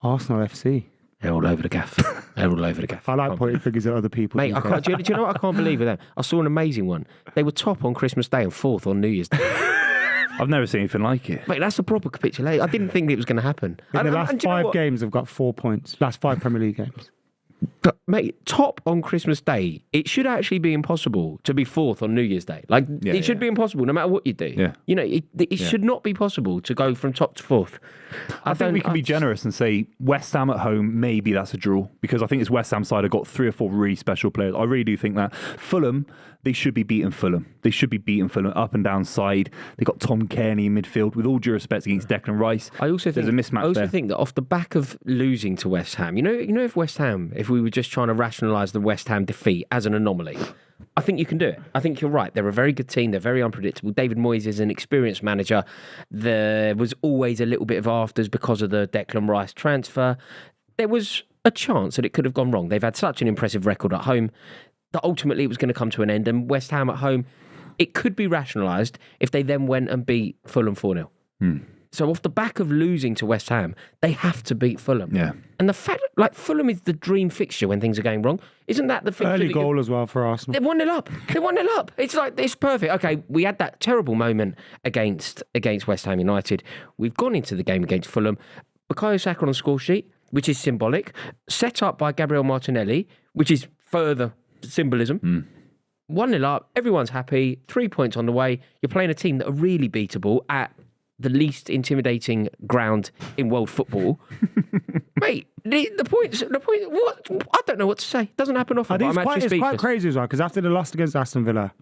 Arsenal FC. They're all over the gaff. They're all over the gaff. I like pointing figures at other people. Mate, do you know what I can't believe with them? I saw an amazing one. They were top on Christmas Day and fourth on New Year's Day. I've never seen anything like it. Mate, that's a proper capitulation. I didn't think it was going to happen. In the last 5 games, I've got 4 points. Last 5 Premier League games. But, mate, top on Christmas Day, it should actually be impossible to be fourth on New Year's Day. Like, it should be impossible no matter what you do. Yeah. You know, it should not be possible to go from top to fourth. I think we can be generous and say West Ham at home, maybe that's a draw. Because I think this West Ham side have got 3 or 4 really special players. I really do think that. Fulham, they should be beating Fulham. They should be beating Fulham up and down side. They got Tom Kearney in midfield. With all due respect against Declan Rice, there's a mismatch there. Think that off the back of losing to West Ham, you know, if West Ham, if we were just trying to rationalise the West Ham defeat as an anomaly, I think you can do it. I think you're right. They're a very good team. They're very unpredictable. David Moyes is an experienced manager. There was always a little bit of afters because of the Declan Rice transfer. There was a chance that it could have gone wrong. They've had such an impressive record at home that ultimately it was going to come to an end. And West Ham at home, it could be rationalised if they then went and beat Fulham 4-0. So off the back of losing to West Ham, they have to beat Fulham. Yeah. And the fact, like, Fulham is the dream fixture when things are going wrong. Isn't that the fixture? Early goal as well for Arsenal. They're 1-0 up. They're 1-0 up. It's like, it's perfect. Okay, we had that terrible moment against West Ham United. We've gone into the game against Fulham. Bukayo Saka on the score sheet, which is symbolic. Set up by Gabriel Martinelli, which is further symbolism. 1-0 up. Everyone's happy. 3 points on the way. You're playing a team that are really beatable at the least intimidating ground in world football. Mate, the point, what? I don't know what to say. It doesn't happen often. I think it's quite crazy as well, because after the loss against Aston Villa,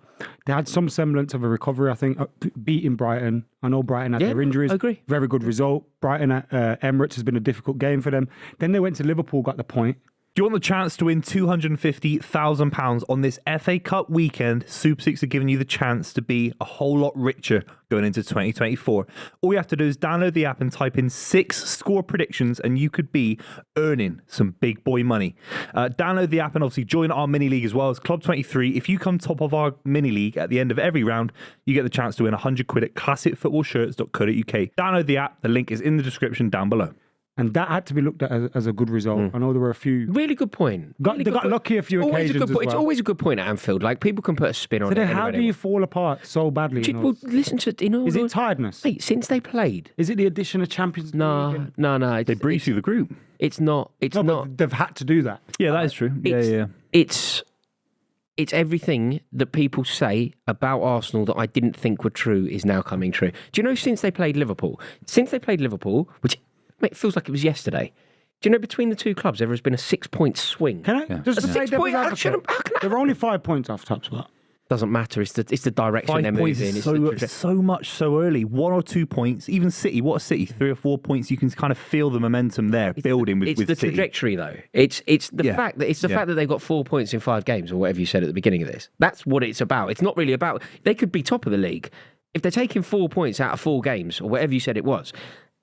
they had some semblance of a recovery, I think, beating Brighton. I know Brighton had their injuries. I agree. Very good result. Brighton at Emirates has been a difficult game for them. Then they went to Liverpool, got the point. Do you want the chance to win £250,000 on this FA Cup weekend? Super 6 are giving you the chance to be a whole lot richer going into 2024. All you have to do is download the app and type in 6 score predictions and you could be earning some big boy money. Download the app and obviously join our mini league as well as Club 23. If you come top of our mini league at the end of every round, you get the chance to win £100 at classicfootballshirts.co.uk. Download the app. The link is in the description down below. And that had to be looked at as a good result. I know there were a few... Really good point. They got lucky a few occasions as well. It's always a good point at Anfield. Like, people can put a spin on it. So then how do you fall apart so badly? Well, listen to... Is it tiredness? Mate, since they played... Is it the addition of Champions League? No. They breeze through the group. It's not. But they've had to do that. Yeah, that is true. It's everything that people say about Arsenal that I didn't think were true is now coming true. Do you know since they played Liverpool, which... Mate, it feels like it was yesterday. Do you know between the two clubs there has been a 6-point swing? Can I just say they're only 5 points off top spot. Doesn't matter. It's the direction 5 they're points moving. is so much so early. 1 or 2 points. Even City. What a City? 3 or 4 points. You can kind of feel the momentum there building with City. It's the trajectory though. It's the fact that they've got 4 points in 5 games or whatever you said at the beginning of this. That's what it's about. It's not really about. They could be top of the league if they're taking 4 points out of 4 games or whatever you said it was.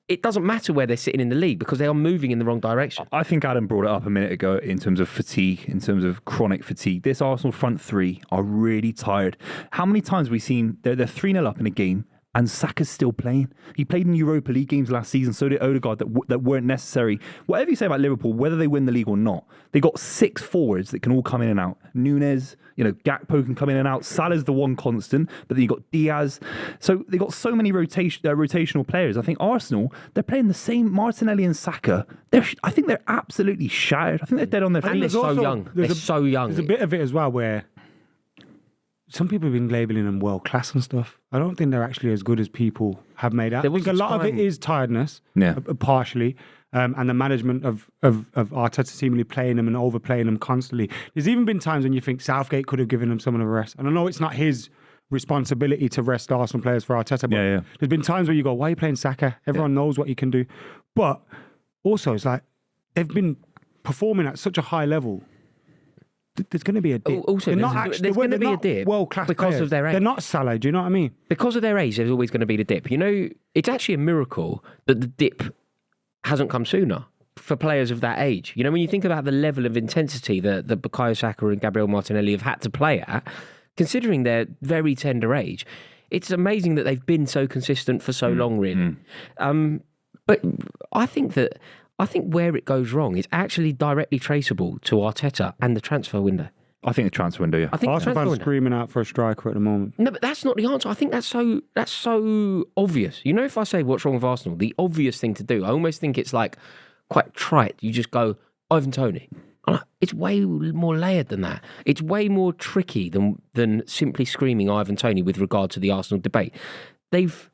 It doesn't matter where they're sitting in the league because they are moving in the wrong direction. I think Adam brought it up a minute ago in terms of fatigue, in terms of chronic fatigue. This Arsenal front 3 are really tired. How many times have we seen they're 3-0 up in a game and Saka's still playing? He played in Europa League games last season, so did Odegaard, that weren't necessary. Whatever you say about Liverpool, whether they win the league or not, they got 6 forwards that can all come in and out. Nunes, Gakpo can come in and out. Salah's the one constant, but then you got Diaz. So they got so many rotational players. I think Arsenal, they're playing the same. Martinelli and Saka, I think they're absolutely shattered. I think they're dead on their feet. And they're so young. They're so young. There's a bit of it as well where some people have been labelling them world class and stuff. I don't think they're actually as good as people have made out. I think a lot of it is tiredness, partially, and the management of Arteta seemingly playing them and overplaying them constantly. There's even been times when you think Southgate could have given them some of a rest. And I know it's not his responsibility to rest Arsenal players for Arteta, but there's been times where you go, why are you playing Saka? Everyone knows what he can do. But also, it's like they've been performing at such a high level. There's going to be a dip. Also, there's going to be a dip world-class because players. of their age. They're not Salah, do you know what I mean? Because of their age, there's always going to be the dip. It's actually a miracle that the dip hasn't come sooner for players of that age. When you think about the level of intensity that Bukayo Saka and Gabriel Martinelli have had to play at, considering their very tender age, it's amazing that they've been so consistent for so long, really. But I think that I think where it goes wrong is actually directly traceable to Arteta and the transfer window. I think the transfer window, yeah. I think Arsenal fans screaming out for a striker at the moment. No, but that's not the answer. I think that's so obvious. You know, if I say what's wrong with Arsenal, the obvious thing to do, I almost think it's like quite trite. You just go, Ivan Toney. It's way more layered than that. It's way more tricky than simply screaming Ivan Toney with regard to the Arsenal debate. They've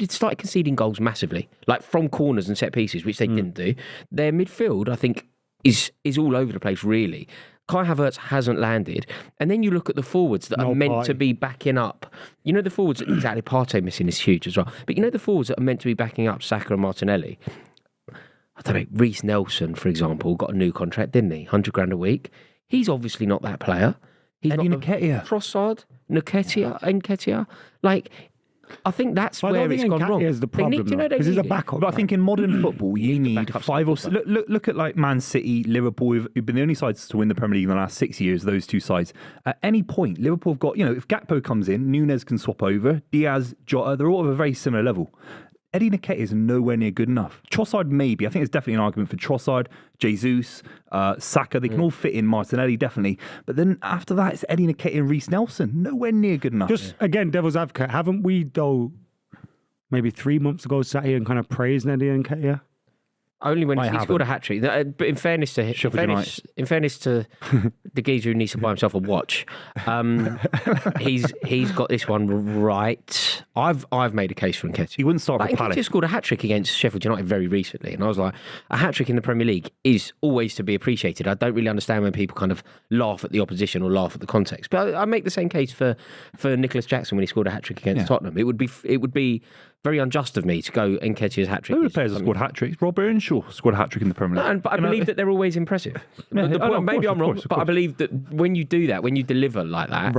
started conceding goals massively, like from corners and set pieces, which they didn't do. Their midfield, I think, is all over the place, really. Kai Havertz hasn't landed. And then you look at the forwards that are meant to be backing up. You know, the forwards, exactly, Partey missing is huge as well. But you know the forwards that are meant to be backing up Saka and Martinelli? I don't know, Reece Nelson, for example, got a new contract, didn't he? 100 grand a week. He's obviously not that player. He's Eddie not Nketiah. Trossard, Nketiah. Like, I think that's where it's gone wrong. Is the problem because he's a backup. But I think in modern football, you need 5 or 6. Look at like Man City, Liverpool, who've been the only sides to win the Premier League in the last 6 years. Those two sides. At any point, Liverpool have got, if Gakpo comes in, Nunez can swap over. Diaz, Jota, they're all of a very similar level. Eddie Nketiah is nowhere near good enough. Trossard, maybe. I think there's definitely an argument for Trossard, Jesus, Saka. They can all fit in. Martinelli, definitely. But then after that, it's Eddie Nketiah and Reece Nelson. Nowhere near good enough. Just, again, devil's advocate. Haven't we, though, maybe 3 months ago, sat here and kind of praised Eddie Nketiah? Only when he scored a hat-trick. But in fairness to the geezer who needs to buy himself a watch, he's got this one right. I've made a case for Nketiah. He wouldn't start for Palace. Nketiah scored a hat-trick against Sheffield United very recently, and I was like, a hat-trick in the Premier League is always to be appreciated. I don't really understand when people kind of laugh at the opposition or laugh at the context. But I make the same case for Nicholas Jackson when he scored a hat-trick against Tottenham. It would be very unjust of me to go Nketiah's hat-trick. Other players have scored hat-tricks. Rob Earnshaw scored a hat-trick in the Premier League. But I believe that they're always impressive. Maybe I'm wrong, but I believe that when you do that, when you deliver like that,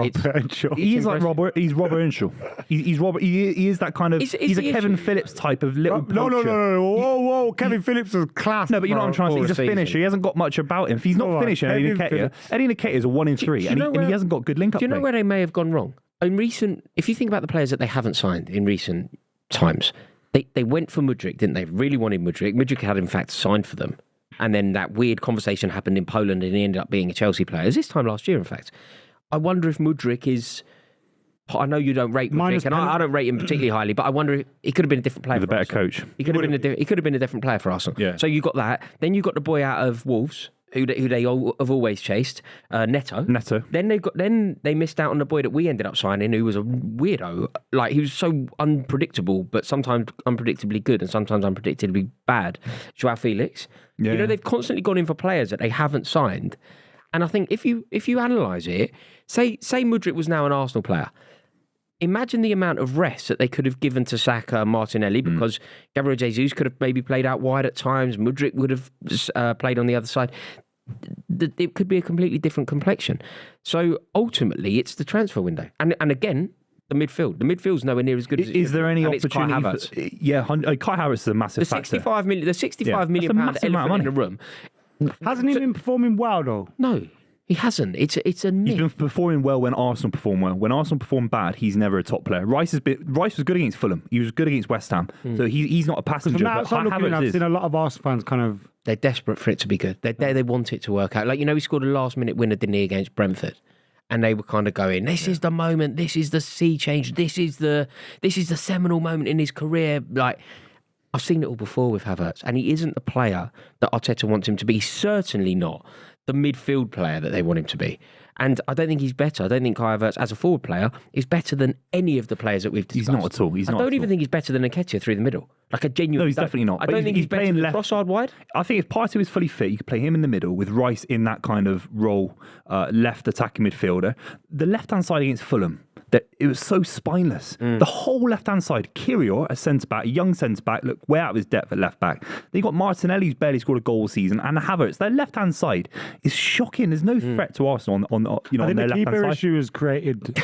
he's like Robert. He's Robert Earnshaw. He's Robert. He is that kind of. He's a Kevin Phillips type of little. No. Whoa. Kevin Phillips is class. No, but you know what I'm trying to say. He's a finisher. He hasn't got much about him. If he's not finishing Eddie Nketiah is a 1 in 3, and he hasn't got good link-up. Do you know where they may have gone wrong? If you think about the players that they haven't signed in recent times, they went for Mudryk, didn't they? Really wanted Mudryk. Mudryk had, in fact, signed for them. And then that weird conversation happened in Poland and he ended up being a Chelsea player. It was this time last year, in fact. I wonder if Mudryk is... I know you don't rate Mudryk, and I don't rate him particularly highly, but I wonder if he could have been a different player. He's a better coach. He could have been a different player for Arsenal. Yeah. So you got that. Then you got the boy out of Wolves, who they all have always chased, Neto. Then they missed out on the boy that we ended up signing, who was a weirdo. Like, he was so unpredictable, but sometimes unpredictably good and sometimes unpredictably bad. Joao Felix. Yeah. They've constantly gone in for players that they haven't signed, and I think if you analyse it, say Mudryk was now an Arsenal player. Imagine the amount of rest that they could have given to Saka and Martinelli, because Gabriel Jesus could have maybe played out wide at times. Mudryk would have played on the other side. It could be a completely different complexion. So ultimately, it's the transfer window. And again, the midfield. The midfield's nowhere near as good as it is. There any opportunity? Kai Havertz. Kai Havertz is a massive factor. The 65 million pound elephant in the room. Hasn't he been performing well, though? No. He hasn't. It's a myth. He's been performing well when Arsenal perform well. When Arsenal perform bad, he's never a top player. Rice was good against Fulham. He was good against West Ham. So he's not a passenger. From outside looking in, I've seen a lot of Arsenal fans kind of... They're desperate for it to be good. They want it to work out. Like, he scored a last-minute winner, didn't he, against Brentford? And they were kind of going, this is the moment. This is the sea change. This is the seminal moment in his career. Like... I've seen it all before with Havertz, and he isn't the player that Arteta wants him to be. He's certainly not the midfield player that they want him to be. And I don't think he's better. I don't think Kai Havertz, as a forward player, is better than any of the players that we've discussed. He's not at all. I don't even think he's better than Nketiah through the middle. Like a genuine... No, he's definitely not. I don't think he's better than Trossard wide. I think if Partey was fully fit, you could play him in the middle with Rice in that kind of role, left attacking midfielder. The left-hand side against Fulham, that it was so spineless. The whole left-hand side, Kirior, a centre-back, a young centre-back, look way out of his depth at left-back. Then you got Martinelli, who's barely scored a goal all season, and Havertz. Their left-hand side is shocking. There's no threat to Arsenal on their left-hand side. I think the keeper issue is created...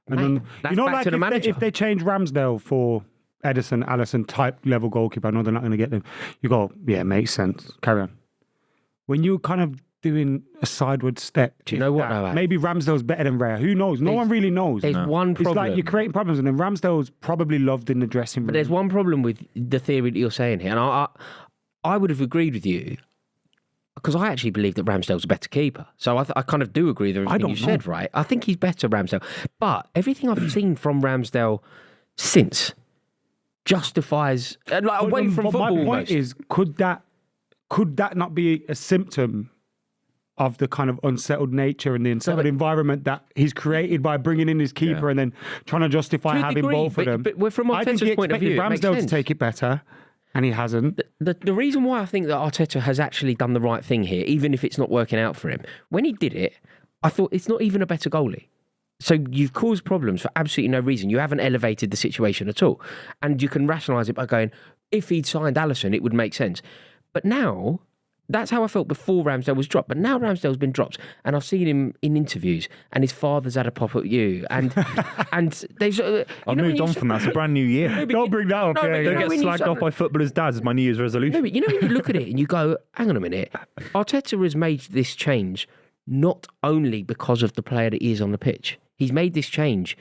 Mate, like if they change Ramsdale for Ederson, Alisson type level goalkeeper, I know they're not going to get them. You go, yeah, makes sense. Carry on. When you kind of doing a sideward step. Do you know what, though? Maybe Ramsdale's better than Raya. Who knows? No one really knows. There's one problem. It's like you're creating problems, and then Ramsdale's probably loved in the dressing room. But there's one problem with the theory that you're saying here, and I would have agreed with you because I actually believe that Ramsdale's a better keeper. So I kind of do agree with everything you said, right? I think he's better, Ramsdale. But everything I've seen from Ramsdale since justifies away from football. My point is, could that not be a symptom of the kind of unsettled nature and the unsettled environment that he's created by bringing in his keeper and then trying to justify having both of them? But from Arteta's point of view, Ramsdale to take it better, and he hasn't. The reason why I think that Arteta has actually done the right thing here, even if it's not working out for him, when he did it, I thought it's not even a better goalie. So you've caused problems for absolutely no reason. You haven't elevated the situation at all. And you can rationalise it by going, if he'd signed Alisson, it would make sense. But now, that's how I felt before Ramsdale was dropped. But now Ramsdale's been dropped, and I've seen him in interviews, and his father's had a pop at you, and they've. I've moved on from that. It's a brand new year. No, don't bring that up. Don't get slagged off by footballers' dads. Is my New Year's resolution. No, but you know when you look at it and you go, hang on a minute, Arteta has made this change not only because of the player that he is on the pitch. He's made this change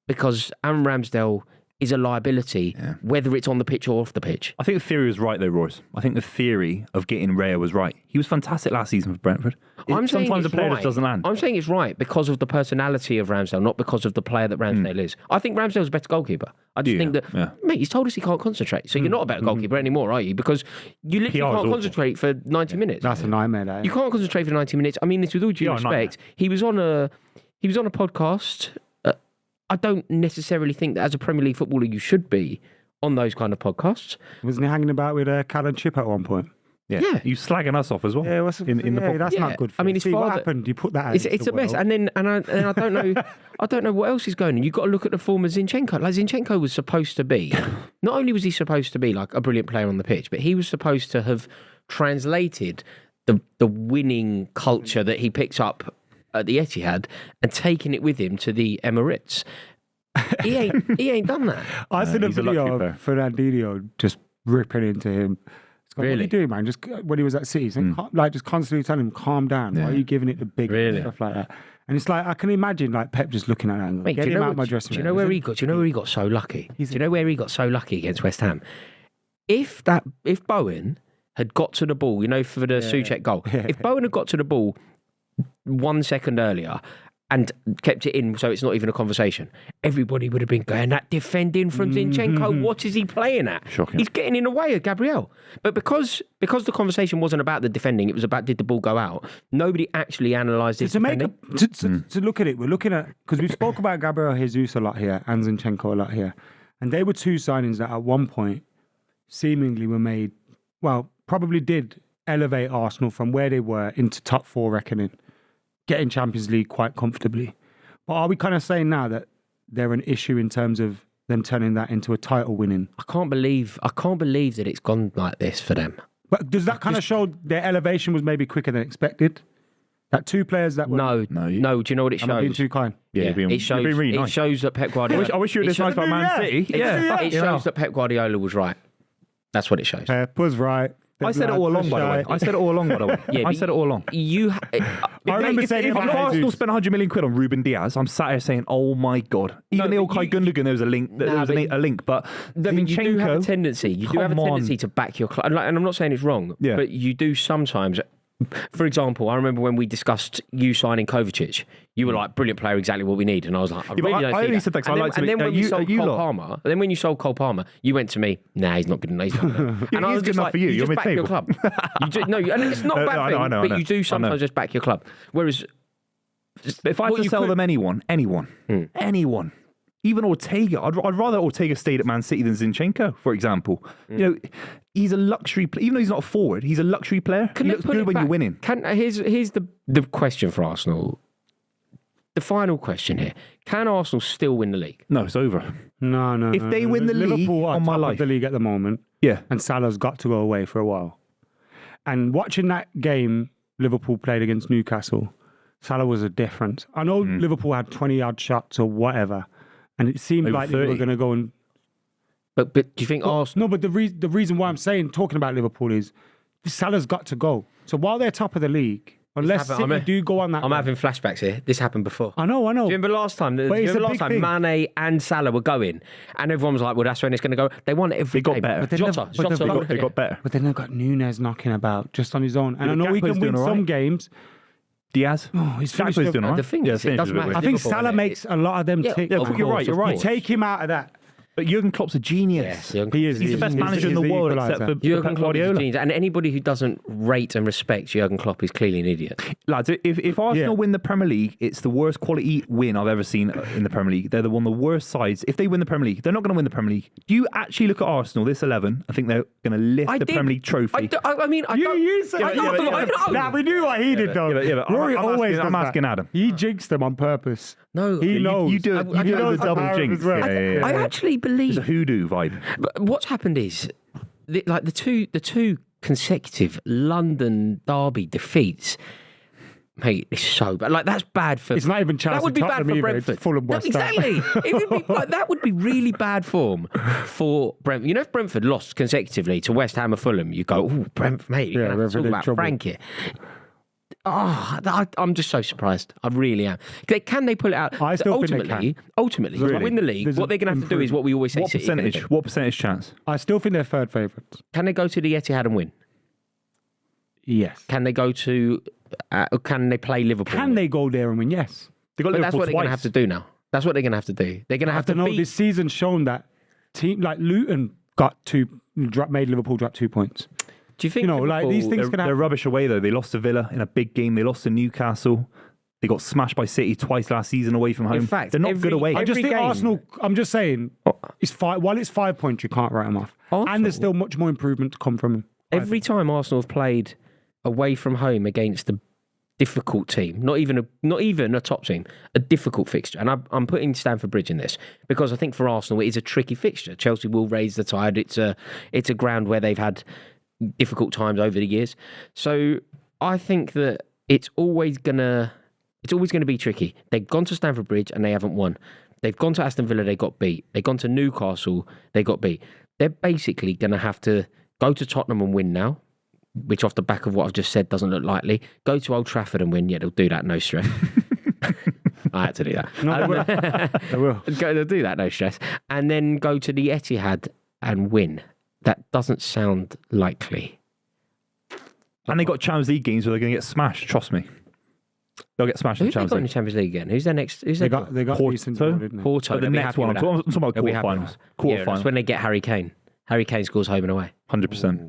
because Aaron Ramsdale is a liability, whether it's on the pitch or off the pitch. I think the theory was right, though, Royce. I think the theory of getting Raya was right. He was fantastic last season for Brentford. Sometimes the player just doesn't land. I'm saying it's right because of the personality of Ramsdale, not because of the player that Ramsdale is. I think Ramsdale's a better goalkeeper. I just think that, mate, he's told us he can't concentrate. So you're not a better goalkeeper anymore, are you? Because you literally can't concentrate for 90 minutes. That's a nightmare, that. You can't concentrate for 90 minutes. I mean this with all due respect. He was on a podcast. I don't necessarily think that as a Premier League footballer you should be on those kind of podcasts. Wasn't he hanging about with Cal and Chip at one point? Yeah. You slagging us off as well. Yeah, that's not good. For I mean, what happened? You put that out. It's a mess. And I don't know. I don't know what else is going on. You've got to look at the form of Zinchenko. Like Zinchenko was supposed to be. Not only was he supposed to be like a brilliant player on the pitch, but he was supposed to have translated the winning culture that he picked up at the Etihad and taking it with him to the Emirates. He ain't done that. I seen a video of Fernandinho just ripping into him. Really? What are you doing, man? Just when he was at City, just constantly telling him, calm down. Why are you giving it the big stuff like that? And it's like, I can imagine like Pep just looking at that and get him out of my dressing room. Do you know where he got so lucky? Do you know where he got so lucky against West Ham? If Bowen had got to the ball, for the Souček goal, if Bowen had got to the ball 1 second earlier and kept it in so it's not even a conversation, everybody would have been going, that defending from Zinchenko, what is he playing at? Shocking. He's getting in the way of Gabriel. But because the conversation wasn't about the defending, it was about did the ball go out, nobody actually analysed it. To look at it, we're looking at, because we spoke about Gabriel Jesus a lot here and Zinchenko a lot here, and they were two signings that at one point seemingly were made, probably did elevate Arsenal from where they were into top four reckoning, getting Champions League quite comfortably. But are we kind of saying now that they're an issue in terms of them turning that into a title winning? I can't believe that it's gone like this for them. But does that kind of show their elevation was maybe quicker than expected? That two players that were... No. Do you know what it shows? Am I being too kind? Yeah, it shows really nice. It shows that Pep Guardiola... I wish you were this nice about Man City. It shows that Pep Guardiola was right. That's what it shows. Pep was right. I said it all along, by the way. I said it all along. I said it all along. I remember saying if Arsenal spent 100 million quid on Ruben Diaz, I'm sat here saying, "Oh my god!" Even the Ilkay Gundogan, there was a link. There was a link, but you do have a tendency. You do have a tendency to back your club, and I'm not saying it's wrong, but you do sometimes. For example, I remember when we discussed you signing Kovacic, you were like, brilliant player, exactly what we need. And I was like, I only said that and then when you sold Cole Palmer, you went to me, nah, he's not good enough. And I was good enough for you. You're back your club. And it's not a bad thing, but you do sometimes just back your club. Whereas, if I had to sell them anyone, even Ortega, I'd rather Ortega stayed at Man City than Zinchenko, for example. He's a luxury player. Even though he's not a forward, he's a luxury player. He looks good when you're winning. Here's the question for Arsenal. The final question here. Can Arsenal still win the league? No, it's over. No. If they win the league, Liverpool are on my top life. of the league at the moment. Yeah. And Salah's got to go away for a while. And watching that game Liverpool played against Newcastle, Salah was a difference. I know Liverpool had 20-yard shots or whatever, and it seemed like they were going to go and... But do you think Arsenal... No, but the reason why I'm talking about Liverpool is Salah's got to go. So while they're top of the league, unless City do go on that... I'm having flashbacks here. This happened before. I know. Do you remember last time? Mane and Salah were going, and everyone was like, well, that's when it's going to go. They won every game. Better. They got better. But then they've got Nunes knocking about just on his own. And I know he can win some games. Diaz? He's finished doing all right. The thing is, it doesn't matter. I think Salah makes a lot of them tick. Yeah, you're right. You take him out of that. But Jurgen Klopp's a genius. Yes, he is. He's the best manager in the world, except for Jurgen Klopp is a Guardiola. genius. And anybody who doesn't rate and respect Jurgen Klopp is clearly an idiot. Lads, if Arsenal win the Premier League, it's the worst quality win I've ever seen in the Premier League. They're one of the worst sides. If they win the Premier League, they're not going to win the Premier League. Do you actually look at Arsenal, this 11? I think they're going to lift the Premier League trophy. You said I know. Nah, we knew what he did, though. But Rory always I'm asking Adam. He jinxed them on purpose. No. He knows. You do it. You do the double jinx. Well. I actually believe... It's a hoodoo vibe. But what's happened is, the two consecutive London derby defeats, mate, it's so bad. Like, that's bad for... It's not even Chelsea. That would be bad for either. Brentford. It's Fulham West Ham. Exactly. It would be that would be really bad form for Brentford. You know, if Brentford lost consecutively to West Ham or Fulham, you go, oh, Brentford, mate, you're going to have to talk about trouble. Frank here. I'm just so surprised. I really am. Can they pull it out? I still think they can. Ultimately, to win the league, what they're going to have to do is what we always say. What percentage chance? I still think they're third favourites. Can they go to the Etihad and win? Yes. Can they go to... can they play Liverpool? Can they go there and win? Yes. But that's what they're going to have to do now. That's what they're going to have to do. They're going to have to know beat... this season's shown that team like Luton made Liverpool drop 2 points. Do you think like these things can happen? They're rubbish away, though. They lost to Villa in a big game. They lost to Newcastle. They got smashed by City twice last season away from home. In fact, they're not good away. I just think game- Arsenal, I'm just saying, while it's 5 points, you can't write them off. Arsenal- And there's still much more improvement to come from them. Every time Arsenal have played away from home against a difficult team, not even a top team, a difficult fixture. And I'm putting Stamford Bridge in this because I think for Arsenal it is a tricky fixture. Chelsea will raise the tide. It's a ground where they've had difficult times over the years. So I think that it's always gonna be tricky. They've gone to Stamford Bridge and they haven't won. They've gone to Aston Villa, they got beat. They've gone to Newcastle, they got beat. They're basically gonna have to go to Tottenham and win now, which off the back of what I've just said doesn't look likely. Go to Old Trafford and win. Yeah, they'll do that, no stress. I had to do that. No, they will. They'll do that, no stress. And then go to the Etihad and win. That doesn't sound likely. And they got Champions League games where they're going to get smashed. Trust me, they'll get smashed in Who's they Champions got in League. the Champions League again? Who's their next? They got decent goal, didn't they? Porto. But the next one, I'm talking about They'll be happy with quarterfinals. that. Yeah, that's when they get Harry Kane. Harry Kane scores home and away. 100%.